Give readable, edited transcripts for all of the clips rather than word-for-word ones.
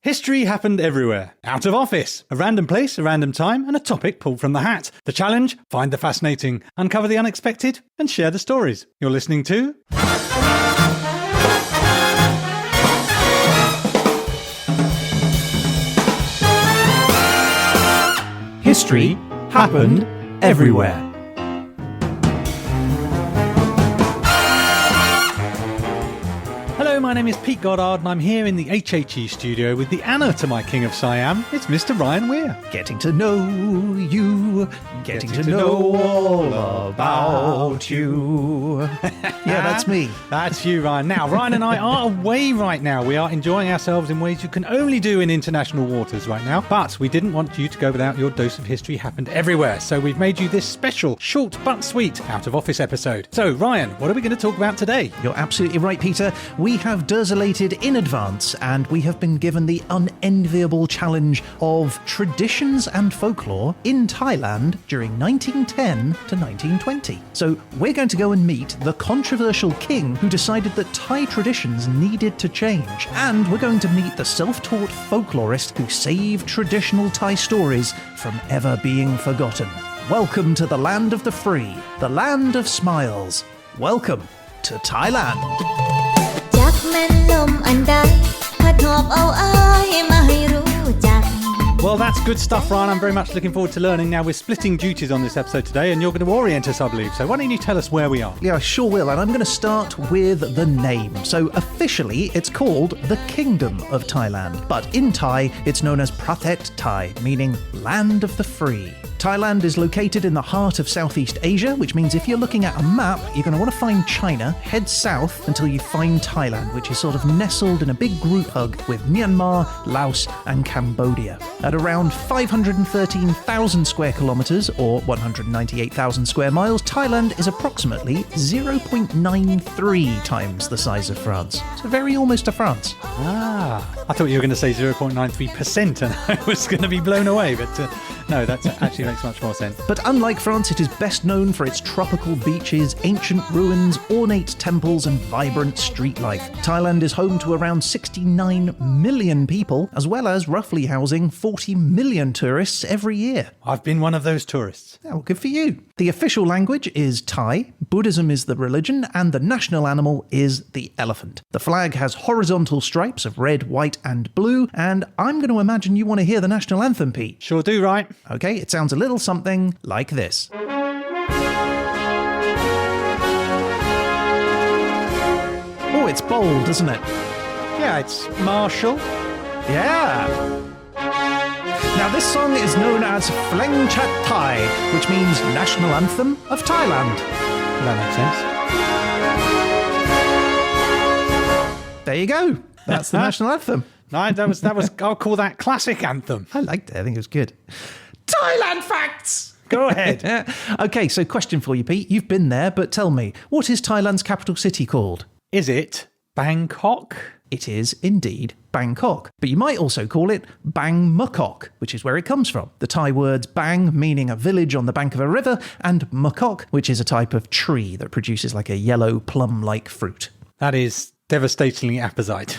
History happened everywhere. Out of office. A random place, a random time, and a topic pulled from the hat. The challenge? Find the fascinating, uncover the unexpected, and share the stories. You're listening to... History happened everywhere. Hello, my name is Pete Goddard and I'm here in the HHE studio with the Anna to my King of Siam. It's Mr. Ryan Weir. Getting to know you, getting to know all about you. Yeah, that's me. That's you, Ryan. Now, Ryan and I are away right now. We are enjoying ourselves in ways you can only do in international waters right now. But we didn't want you to go without your dose of history happened everywhere. So we've made you this special, short but sweet, out of office episode. So, Ryan, what are we going to talk about today? You're absolutely right, Peter. We have dersolated in advance and we have been given the unenviable challenge of traditions and folklore in Thailand during 1910 to 1920. So we're going to go and meet the controversial king who decided that Thai traditions needed to change. And we're going to meet the self-taught folklorist who saved traditional Thai stories from ever being forgotten. Welcome to the land of the free, the land of smiles. Welcome to Thailand. Well, that's good stuff, Ryan. I'm very much looking forward to learning. Now, we're splitting duties on this episode today, and you're going to orient us, I believe. So why don't you tell us where we are? Yeah, I sure will. And I'm going to start with the name. So officially, it's called the Kingdom of Thailand. But in Thai, it's known as Prathet Thai, meaning land of the free. Thailand is located in the heart of Southeast Asia, which means if you're looking at a map, you're going to want to find China, head south until you find Thailand, which is sort of nestled in a big group hug with Myanmar, Laos and Cambodia. At around 513,000 square kilometres, or 198,000 square miles, Thailand is approximately 0.93 times the size of France. So very almost to France. Ah, I thought you were going to say 0.93% and I was going to be blown away, but no, that actually makes much more sense. But unlike France, it is best known for its tropical beaches, ancient ruins, ornate temples and vibrant street life. Thailand is home to around 69 million people, as well as roughly housing 40 million tourists every year. I've been one of those tourists. Oh, good for you. The official language is Thai, Buddhism is the religion, and the national animal is the elephant. The flag has horizontal stripes of red, white and blue, and I'm going to imagine you want to hear the national anthem, Pete. Sure do, right? Okay, it sounds a little something like this. Oh, it's bold, isn't it? Yeah, it's martial. Yeah. Now, this song is known as Fleng Chat Thai, which means National Anthem of Thailand. That makes sense. There you go. That's the national anthem. No, that was. I'll call that classic anthem. I liked it. I think it was good. Thailand facts! Go ahead. Okay, so question for you, Pete. You've been there, but tell me, what is Thailand's capital city called? Is it Bangkok? It is indeed Bangkok, but you might also call it Bang Mukok, which is where it comes from. The Thai words Bang, meaning a village on the bank of a river, and Mukok, which is a type of tree that produces like a yellow plum-like fruit. That is devastatingly apposite.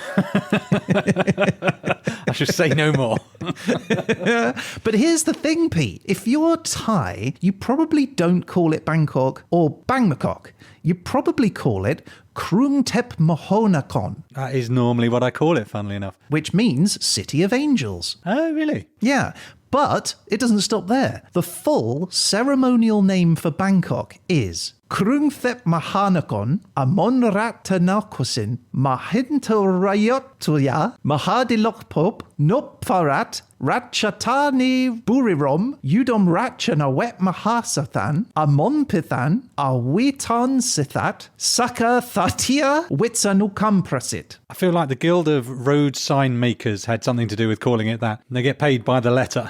I should say no more. But here's the thing, Pete. If you're Thai, you probably don't call it Bangkok or Bangkok. You probably call it Krung Thep Mahonakon. That is normally what I call it, funnily enough. Which means City of Angels. Oh, really? Yeah, but it doesn't stop there. The full ceremonial name for Bangkok is Krung Thep Mahonakon Amonratanakosin Mahintorayotuya Mahadilokpop Nopfarat Ratchatani Burirom Udom Ratchanawet Mahasathan Amonpithan Awiton Sithat Saka Thatia Witsanukamprasit. I feel like the Guild of Road Sign Makers had something to do with calling it that. They get paid by the letter.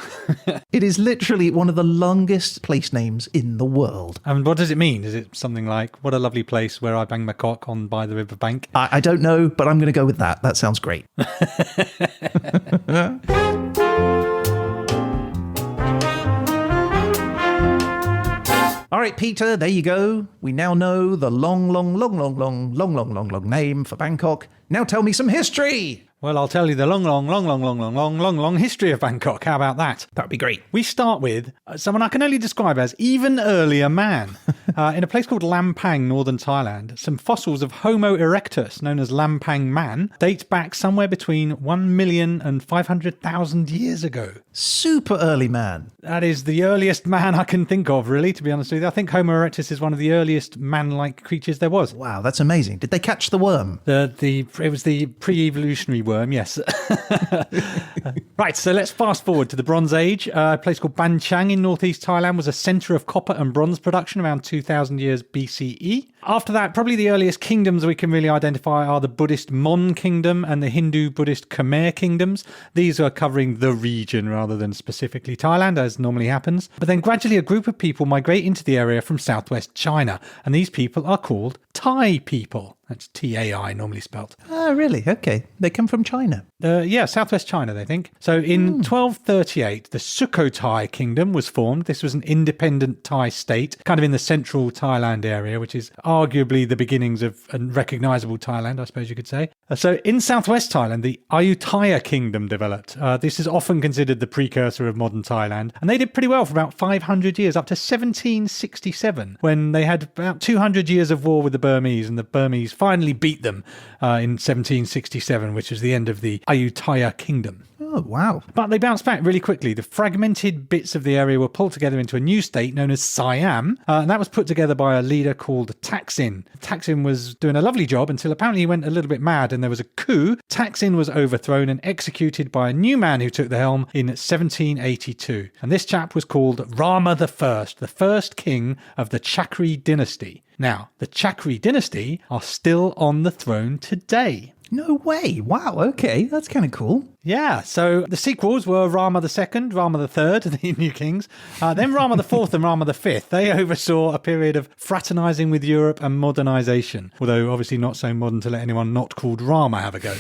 It is literally one of the longest place names in the world. And what does it mean? Is it something like, what a lovely place where I bang my cock on by the riverbank? I don't know, but I'm going to go with that. That sounds great. All right, Peter, there you go. We now know the long name for Bangkok. Now tell me some history. Well, I'll tell you the long history of Bangkok. How about that? That'd be great. We start with someone I can only describe as even earlier man. In a place called Lampang, northern Thailand, some fossils of Homo erectus, known as Lampang man, date back somewhere between 1 million and 500,000 years ago. Super early man. That is the earliest man I can think of, really, to be honest with you. I think Homo erectus is one of the earliest man-like creatures there was. Wow, that's amazing. Did they catch the worm? It was the pre-evolutionary worm, yes. Right, so let's fast forward to the Bronze Age. A place called Ban Chang in northeast Thailand was a centre of copper and bronze production around 2,000 years BCE. After that, probably the earliest kingdoms we can really identify are the Buddhist Mon kingdom and the Hindu-Buddhist Khmer kingdoms. These are covering the region rather than specifically Thailand, as normally happens. But then gradually a group of people migrate into the area from southwest China, and these people are called Thai people. That's T-A-I, normally spelt. Oh, really? Okay. They come from China. Yeah, southwest China, they think. So in 1238, the Sukhothai kingdom was formed. This was an independent Thai state, kind of in the central Thailand area, which is arguably the beginnings of a recognisable Thailand, I suppose you could say. So in southwest Thailand, the Ayutthaya kingdom developed. This is often considered the precursor of modern Thailand. And they did pretty well for about 500 years, up to 1767, when they had about 200 years of war with the Burmese, and the Burmese finally beat them in 1767, which was the end of the Ayutthaya kingdom. Oh, wow. But they bounced back really quickly. The fragmented bits of the area were pulled together into a new state known as Siam, and that was put together by a leader called Thaksin. Thaksin was doing a lovely job until apparently he went a little bit mad and there was a coup. Thaksin was overthrown and executed by a new man who took the helm in 1782. And this chap was called Rama the first king of the Chakri dynasty. Now, the Chakri dynasty are still on the throne today. No way. Wow. Okay. That's kind of cool. Yeah, so the sequels were Rama II, Rama III, the new kings, then Rama IV and Rama V. They oversaw a period of fraternising with Europe and modernisation, although obviously not so modern to let anyone not called Rama have a go.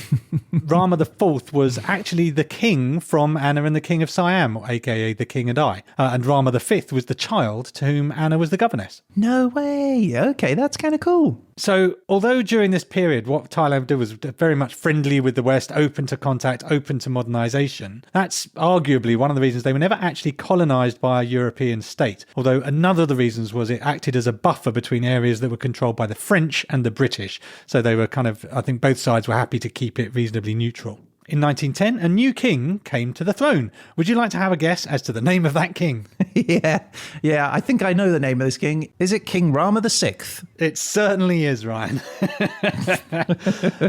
Rama IV was actually the king from Anna and the King of Siam, aka the King and I, and Rama V was the child to whom Anna was the governess. No way. Okay, that's kind of cool. So, although during this period what Thailand did was very much friendly with the West, open to contact, open to modernisation, that's arguably one of the reasons they were never actually colonised by a European state. Although another of the reasons was it acted as a buffer between areas that were controlled by the French and the British. So they were kind of, I think both sides were happy to keep it reasonably neutral. In 1910, a new king came to the throne. Would you like to have a guess as to the name of that king? Yeah, I think I know the name of this king. Is it King Rama VI? It certainly is, Ryan.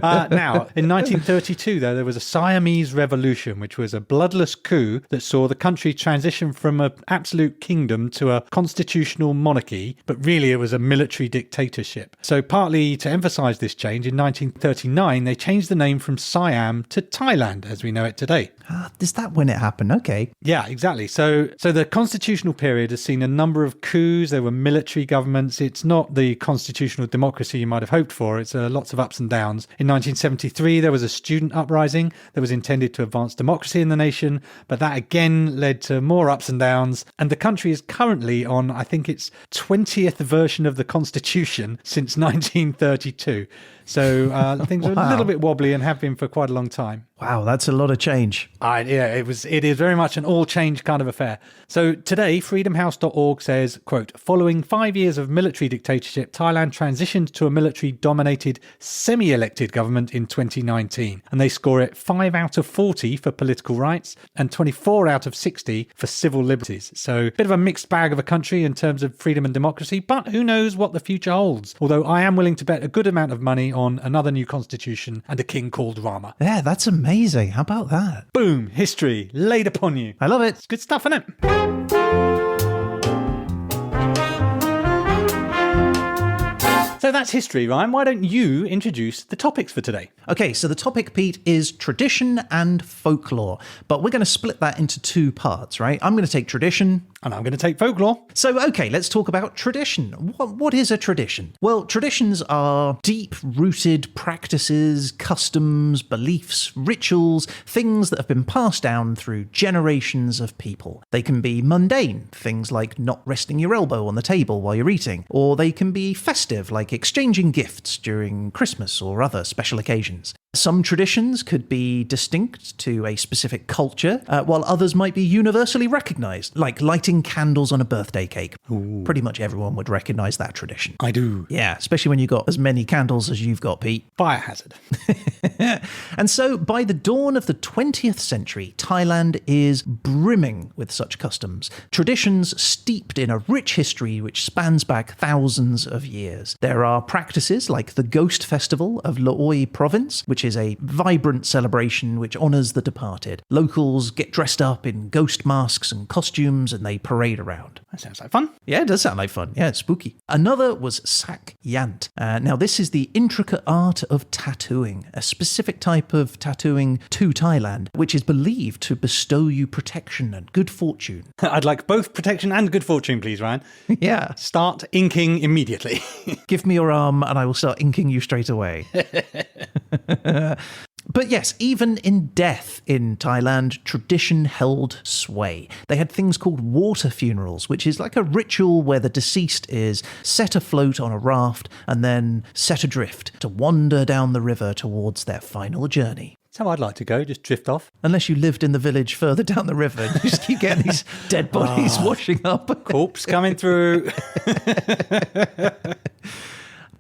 Now, in 1932, though, there was a Siamese revolution, which was a bloodless coup that saw the country transition from an absolute kingdom to a constitutional monarchy, but really it was a military dictatorship. So partly to emphasise this change, in 1939, they changed the name from Siam to Thailand as we know it today. Is that when it happened? Okay. Yeah, exactly. So the constitutional period has seen a number of coups. There were military governments. It's not the constitutional democracy you might have hoped for. It's lots of ups and downs. In 1973, there was a student uprising that was intended to advance democracy in the nation, but that again led to more ups and downs. And the country is currently on, I think it's 20th version of the constitution since 1932. So things are a little bit wobbly and have been for quite a long time. Wow, that's a lot of change. It is very much an all-change kind of affair. So today, freedomhouse.org says, quote, following 5 years of military dictatorship, Thailand transitioned to a military-dominated, semi-elected government in 2019. And they score it 5 out of 40 for political rights and 24 out of 60 for civil liberties. So a bit of a mixed bag of a country in terms of freedom and democracy, but who knows what the future holds. Although I am willing to bet a good amount of money on another new constitution and a king called Rama. Yeah, that's amazing. How about that? Boom, history laid upon you. I love it. It's good stuff, isn't it? So that's history, Ryan. Why don't you introduce the topics for today? Okay, so the topic, Pete, is tradition and folklore, but we're going to split that into 2 parts, right? I'm going to take tradition. And I'm going to take folklore. So, okay, let's talk about tradition. What is a tradition? Well, traditions are deep-rooted practices, customs, beliefs, rituals, things that have been passed down through generations of people. They can be mundane, things like not resting your elbow on the table while you're eating, or they can be festive, like exchanging gifts during Christmas or other special occasions. Some traditions could be distinct to a specific culture, while others might be universally recognized, like lighting candles on a birthday cake. Ooh. Pretty much everyone would recognize that tradition. I do. Yeah, especially when you've got as many candles as you've got, Pete. Fire hazard. And so, by the dawn of the 20th century, Thailand is brimming with such customs, traditions steeped in a rich history which spans back thousands of years. There are practices like the Ghost Festival of Loei Province, which is a vibrant celebration which honours the departed. Locals get dressed up in ghost masks and costumes and they parade around. That sounds like fun. Yeah, it does sound like fun. Yeah, it's spooky. Another was Sak Yant. Now, this is the intricate art of tattooing, a specific type of tattooing to Thailand, which is believed to bestow you protection and good fortune. I'd like both protection and good fortune, please, Ryan. Yeah. Start inking immediately. Give me your arm and I will start inking you straight away. But yes, even in death in Thailand, tradition held sway. They had things called water funerals, which is like a ritual where the deceased is set afloat on a raft and then set adrift to wander down the river towards their final journey. That's how I'd like to go, just drift off. Unless you lived in the village further down the river, and you just keep getting these dead bodies washing up. Corpse coming through.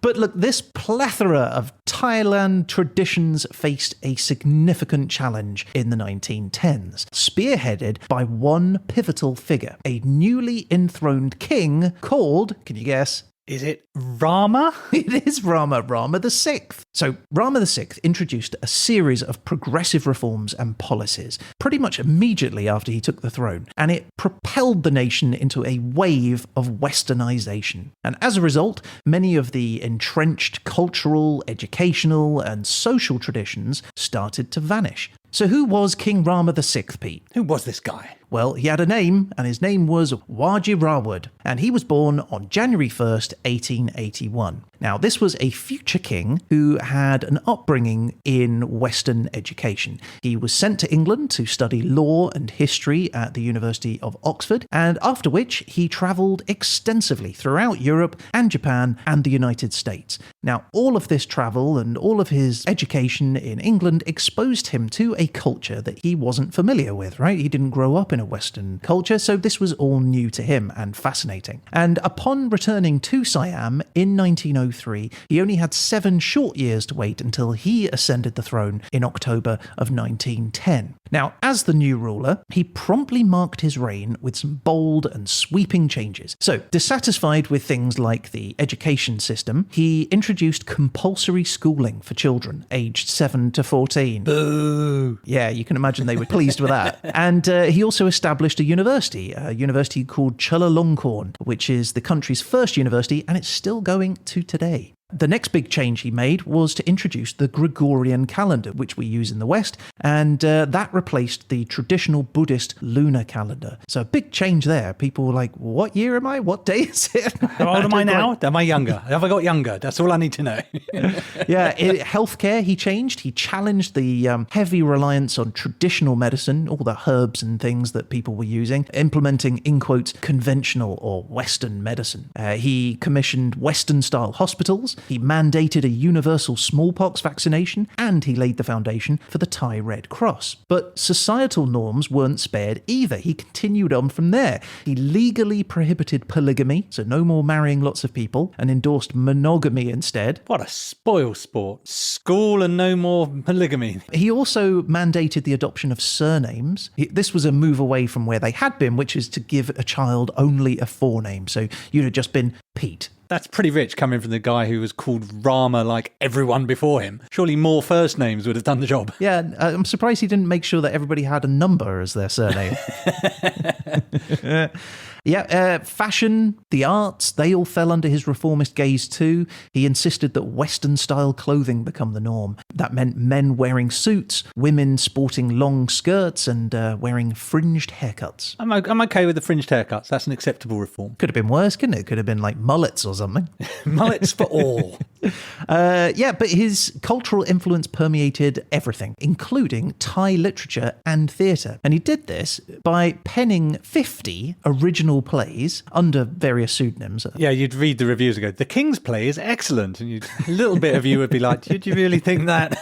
But look, this plethora of Thailand traditions faced a significant challenge in the 1910s, spearheaded by one pivotal figure, a newly enthroned king called, can you guess? Is it Rama? It is Rama the Sixth. So Rama the Sixth introduced a series of progressive reforms and policies pretty much immediately after he took the throne, and it propelled the nation into a wave of westernization. And as a result, many of the entrenched cultural, educational, and social traditions started to vanish. So who was King Rama VI, Pete? Who was this guy? Well, he had a name, and his name was Wajiraward, and he was born on January 1st, 1881. Now, this was a future king who had an upbringing in Western education. He was sent to England to study law and history at the University of Oxford, and after which he travelled extensively throughout Europe and Japan and the United States. Now, all of this travel and all of his education in England exposed him to a culture that he wasn't familiar with, right? He didn't grow up in a Western culture, so this was all new to him and fascinating. And upon returning to Siam in 1903, he only had 7 short years to wait until he ascended the throne in October of 1910. Now, as the new ruler, he promptly marked his reign with some bold and sweeping changes. So, dissatisfied with things like the education system, he introduced compulsory schooling for children aged 7 to 14. Boo! Yeah, you can imagine they were pleased with that. And he also established a university called Chulalongkorn, which is the country's first university, and it's still going to today. The next big change he made was to introduce the Gregorian calendar, which we use in the West, and that replaced the traditional Buddhist lunar calendar. So a big change there. People were like, what year am I? What day is it? How old am I now? Am I younger? Have I got younger? That's all I need to know. Yeah, healthcare he changed. He challenged the heavy reliance on traditional medicine, all the herbs and things that people were using, implementing, in quotes, conventional or Western medicine. He commissioned Western-style hospitals. He mandated a universal smallpox vaccination, and he laid the foundation for the Thai Red Cross. But societal norms weren't spared either. He continued on from there. He legally prohibited polygamy, so no more marrying lots of people, and endorsed monogamy instead. What a spoil sport. School and no more polygamy. He also mandated the adoption of surnames. This was a move away from where they had been, which is to give a child only a forename. So you'd have just been Pete. That's pretty rich coming from the guy who was called Rama like everyone before him. Surely more first names would have done the job. Yeah, I'm surprised he didn't make sure that everybody had a number as their surname. Fashion, the arts, they all fell under his reformist gaze too. He insisted that Western-style clothing become the norm. That meant men wearing suits, women sporting long skirts, and wearing fringed haircuts. I'm okay with the fringed haircuts. That's an acceptable reform. Could have been worse, couldn't it? Could have been like mullets or something. Mullets for all. But his cultural influence permeated everything, including Thai literature and theatre. And he did this by penning 50 original original plays under various pseudonyms. Yeah, you'd read the reviews and go, the King's play is excellent. And a little bit of you would be like, did you really think that?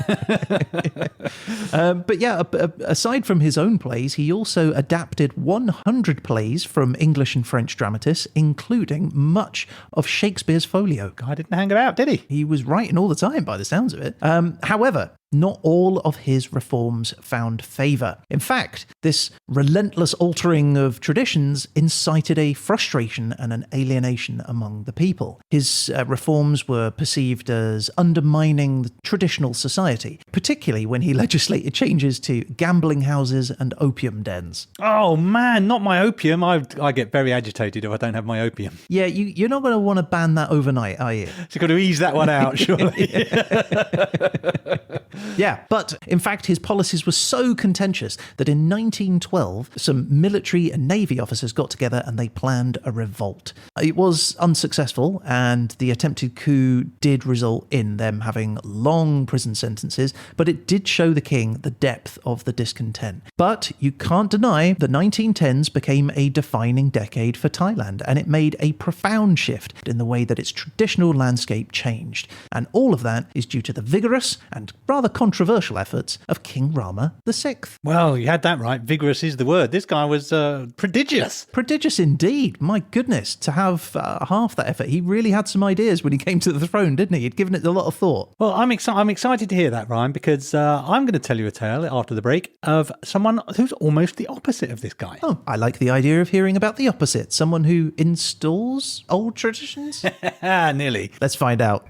But yeah, aside from his own plays, he also adapted 100 plays from English and French dramatists, including much of Shakespeare's folio. Guy didn't hang about, did he? He was writing all the time by the sounds of it. However, not all of his reforms found favour. In fact, this relentless altering of traditions incited a frustration and an alienation among the people. His reforms were perceived as undermining the traditional society, particularly when he legislated changes to gambling houses and opium dens. Oh man, not my opium. I get very agitated if I don't have my opium. Yeah, you're not going to want to ban that overnight, are you? So you've got to ease that one out, surely. Yeah, but in fact, his policies were so contentious that in 1912, some military and navy officers got together and they planned a revolt. It was unsuccessful, and the attempted coup did result in them having long prison sentences, but it did show the king the depth of the discontent. But you can't deny the 1910s became a defining decade for Thailand, and it made a profound shift in the way that its traditional landscape changed. And all of that is due to the vigorous and rather controversial efforts of King Rama VI. Well, you had that right. Vigorous is the word. This guy was prodigious. Prodigious indeed. My goodness, to have half that effort. He really had some ideas when he came to the throne, didn't he? He'd given it a lot of thought. Well, I'm excited to hear that, Ryan, because I'm going to tell you a tale after the break of someone who's almost the opposite of this guy. Oh, I like the idea of hearing about the opposite. Someone who installs old traditions? Nearly. Let's find out.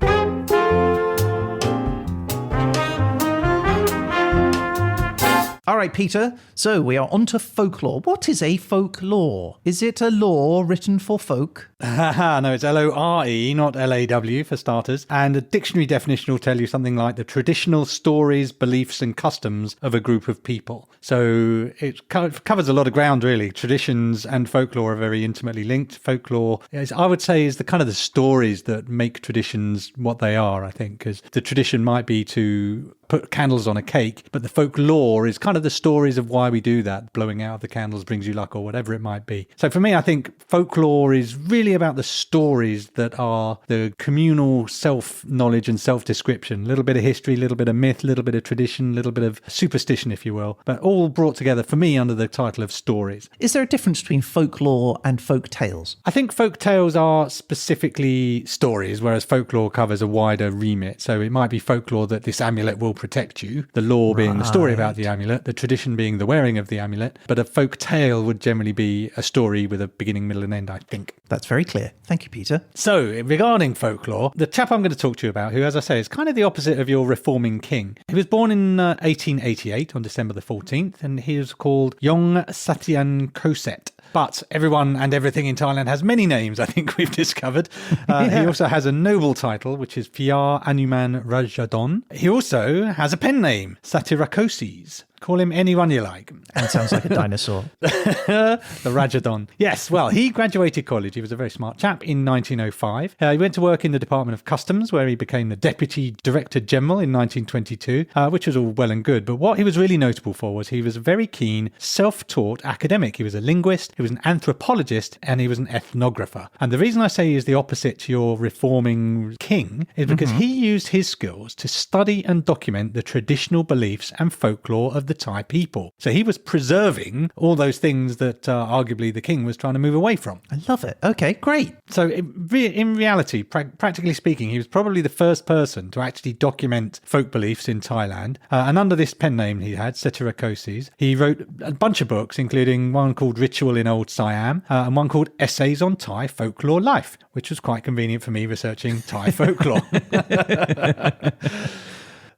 All right, Peter, so we are on to folklore. What is a folklore? Is it a law written for folk? No, it's Lore, not Law for starters. And a dictionary definition will tell you something like the traditional stories, beliefs and customs of a group of people. So it covers a lot of ground, really. Traditions and folklore are very intimately linked. Folklore, I would say, is the kind of the stories that make traditions what they are, I think, because the tradition might be to put candles on a cake, but the folklore is kind of the stories of why we do that. Blowing out of the candles brings you luck, or whatever it might be. So for me, I think folklore is really about the stories that are the communal self-knowledge and self-description. A little bit of history, a little bit of myth, a little bit of tradition, a little bit of superstition, if you will, but all brought together for me under the title of stories. Is there a difference between folklore and folk tales? I think folk tales are specifically stories, whereas folklore covers a wider remit. So it might be folklore that this amulet will protect you, the lore being the story about the amulet, the tradition being the wearing of the amulet, but a folk tale would generally be a story with a beginning, middle and end, I think. That's very clear. Thank you, Peter. So, regarding folklore, the chap I'm going to talk to you about, who, as I say, is kind of the opposite of your reforming king. He was born in 1888 on December the 14th, and he was called Yong Satyan Koset. But everyone and everything in Thailand has many names, I think we've discovered. He also has a noble title, which is Pyar Anuman Rajadon. He also has a pen name, Satirakosis. Call him anyone you like. And sounds like a dinosaur. The Rajadon. Yes, well, he graduated college. He was a very smart chap in 1905. He went to work in the Department of Customs, where he became the Deputy Director General in 1922, which was all well and good. But what he was really notable for was he was a very keen, self-taught academic. He was a linguist, he was an anthropologist, and he was an ethnographer. And the reason I say he is the opposite to your reforming king is because he used his skills to study and document the traditional beliefs and folklore of the Thai people. So he was preserving all those things that arguably the king was trying to move away from. I love it. Okay, great. So in reality, practically speaking, he was probably the first person to actually document folk beliefs in Thailand. And under this pen name he had, Setirakosis, he wrote a bunch of books, including one called Ritual in Old Siam and one called Essays on Thai Folklore Life, which was quite convenient for me researching Thai folklore.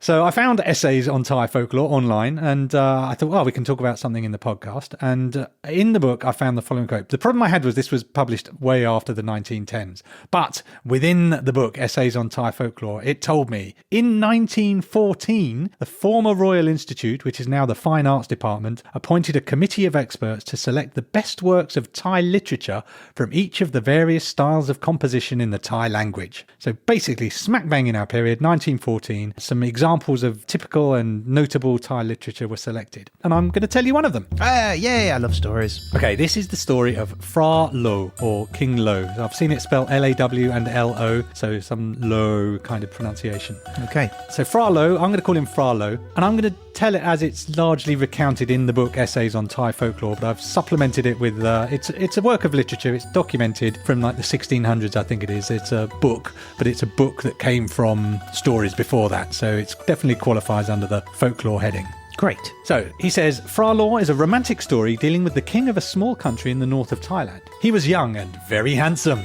So I found essays on Thai folklore online, and I thought, well, we can talk about something in the podcast. And in the book, I found the following quote. The problem I had was this was published way after the 1910s. But within the book, Essays on Thai Folklore, it told me, in 1914, the former Royal Institute, which is now the Fine Arts Department, appointed a committee of experts to select the best works of Thai literature from each of the various styles of composition in the Thai language. So basically, smack bang in our period, 1914, some examples examples of typical and notable Thai literature were selected. And I'm going to tell you one of them. Yeah, I love stories. Okay, this is the story of Phra Lo, or King Lo. I've seen it spelled L-A-W and L-O, so some Lo kind of pronunciation. Okay. So Phra Lo, I'm going to call him Phra Lo, and I'm going to tell it as it's largely recounted in the book Essays on Thai Folklore, but I've supplemented it with, it's a work of literature. It's documented from like the 1600s, I think it is. It's a book, but it's a book that came from stories before that, so it definitely qualifies under the folklore heading. Great. So, he says, Phra Lo is a romantic story dealing with the king of a small country in the north of Thailand. He was young and very handsome.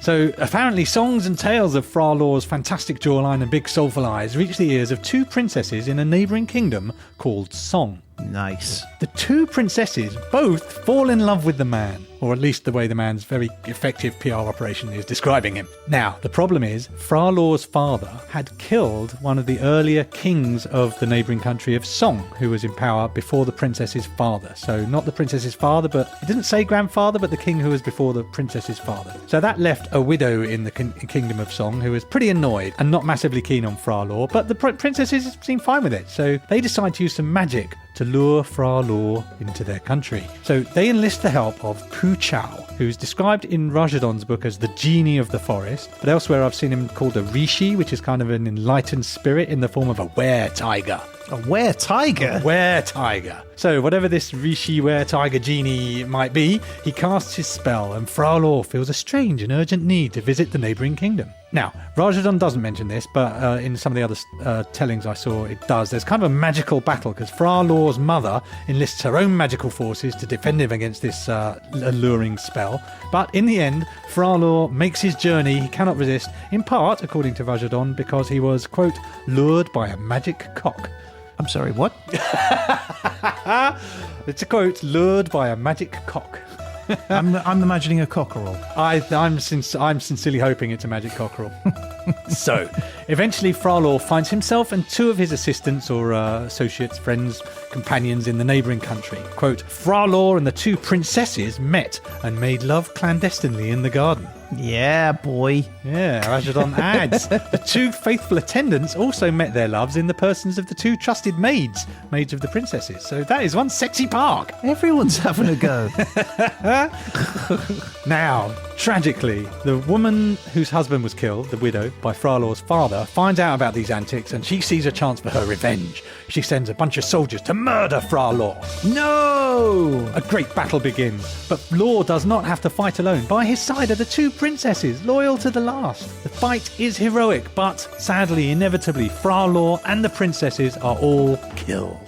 So, apparently, songs and tales of Phra Lo's fantastic jawline and big soulful eyes reached the ears of two princesses in a neighbouring kingdom called Song. Nice. The two princesses both fall in love with the man, or at least the way the man's very effective PR operation is describing him. Now, the problem is, Phra Lo's father had killed one of the earlier kings of the neighbouring country of Song, who was in power before the princess's father. So not the princess's father, but it didn't say grandfather, but the king who was before the princess's father. So that left a widow in the kingdom of Song who was pretty annoyed and not massively keen on Phra Lo, but the princesses seemed fine with it. So they decide to use some magic to lure Phra Lo into their country. So they enlist the help of Ku Chao, who's described in Rajadon's book as the genie of the forest, but elsewhere I've seen him called a rishi, which is kind of an enlightened spirit in the form of a were-tiger. A were-tiger? A were-tiger. So whatever this rishi were-tiger genie might be, he casts his spell and Phra Lo feels a strange and urgent need to visit the neighbouring kingdom. Now, Rajadon doesn't mention this, but in some of the other tellings I saw, it does. There's kind of a magical battle because Phra Lo's mother enlists her own magical forces to defend him against this alluring spell. But in the end, Phra Lo makes his journey he cannot resist, in part, according to Rajadon, because he was, quote, lured by a magic cock. I'm sorry, what? It's a quote, lured by a magic cock. I'm imagining a cockerel. I'm sincerely hoping it's a magic cockerel. So, eventually Phra Lo finds himself and two of his assistants or associates, friends, companions in the neighbouring country. Quote, Phra Lo and the two princesses met and made love clandestinely in the garden. Yeah, boy. Yeah, Rajadon adds, the two faithful attendants also met their loves in the persons of the two trusted maids of the princesses. So that is one sexy park. Everyone's having a go. Now, tragically, the woman whose husband was killed, the widow, by Phra Lo's father, finds out about these antics and she sees a chance for her revenge. She sends a bunch of soldiers to murder Phra Lo. No! A great battle begins, but Lo does not have to fight alone. By his side are the two princesses, loyal to the last. The fight is heroic, but sadly, inevitably, Phra Lo and the princesses are all killed.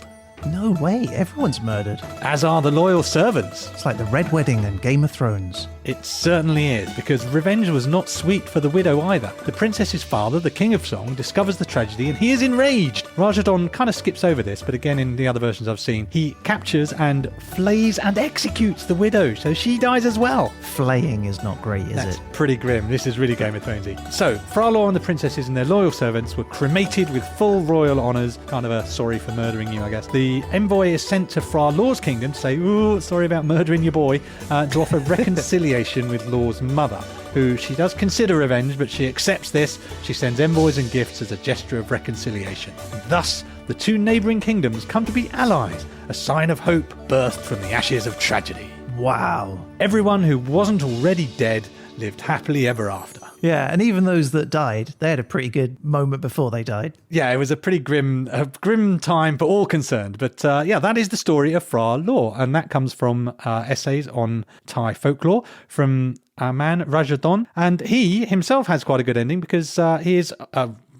No way, everyone's murdered. As are the loyal servants. It's like the Red Wedding and Game of Thrones. It certainly is, because revenge was not sweet for the widow either. The princess's father, the king of Song, discovers the tragedy and he is enraged. Rajadon kind of skips over this, but again in the other versions I've seen, he captures and flays and executes the widow, so she dies as well. Flaying is not great, is That's it? pretty grim. This is really Game of Thronesy. So, Phra Lo and the princesses and their loyal servants were cremated with full royal honours, kind of a sorry for murdering you, I guess. The envoy is sent to Phra Lo's kingdom to say, ooh, sorry about murdering your boy, to offer reconciliation with Lo's mother, who she does consider revenge, but she accepts this. She sends envoys and gifts as a gesture of reconciliation. Thus, the two neighbouring kingdoms come to be allies, a sign of hope birthed from the ashes of tragedy. Wow. Everyone who wasn't already dead lived happily ever after. Yeah, and even those that died, they had a pretty good moment before they died. Yeah, it was a pretty grim time for all concerned. But yeah, that is the story of Phra Lo. And that comes from Essays on Thai Folklore from our man Rajadon. And he himself has quite a good ending because he is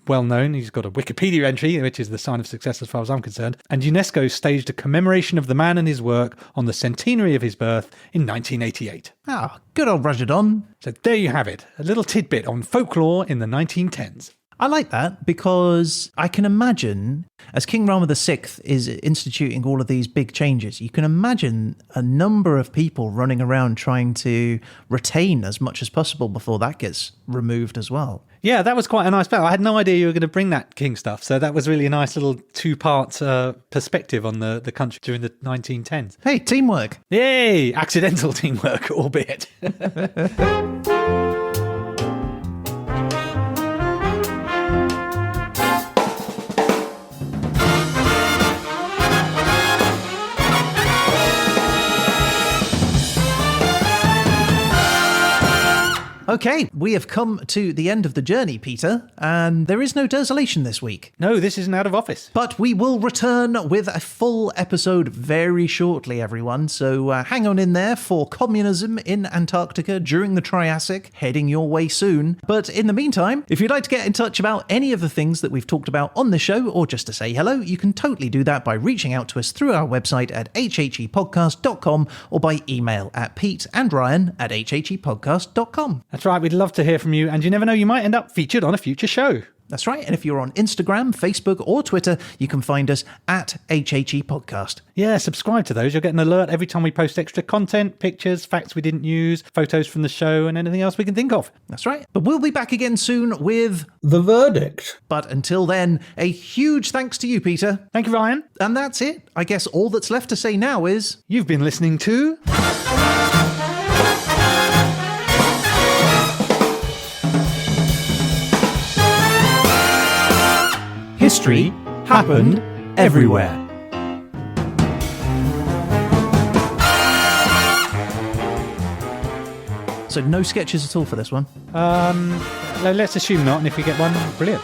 well known. He's got a Wikipedia entry, which is the sign of success as far as I'm concerned. And UNESCO staged a commemoration of the man and his work on the centenary of his birth in 1988. Ah, good old Rajadon. So there you have it, a little tidbit on folklore in the 1910s. I like that because I can imagine, as King Rama VI is instituting all of these big changes, you can imagine a number of people running around trying to retain as much as possible before that gets removed as well. Yeah, that was quite a nice battle. I had no idea you were going to bring that king stuff. So that was really a nice little two-part perspective on the country during the 1910s. Hey, teamwork. Yay! Accidental teamwork, albeit. Okay, we have come to the end of the journey, Peter, and there is no desolation this week. No, this isn't out of office. But we will return with a full episode very shortly, everyone. So hang on in there for communism in Antarctica during the Triassic, heading your way soon. But in the meantime, if you'd like to get in touch about any of the things that we've talked about on the show, or just to say hello, you can totally do that by reaching out to us through our website at hhepodcast.com or by email at peteandryan@hhepodcast.com. That's right, we'd love to hear from you, and you never know, you might end up featured on a future show. That's right, and if you're on Instagram, Facebook or Twitter, you can find us at HHE Podcast. Yeah, subscribe to those. You'll get an alert every time we post extra content, pictures, facts we didn't use, photos from the show, and anything else we can think of. That's right. But we'll be back again soon with The Verdict. But until then, a huge thanks to you, Peter. Thank you, Ryan. And that's it. I guess all that's left to say now is... You've been listening to... History happened everywhere. So no sketches at all for this one? Let's assume not, and if we get one, brilliant.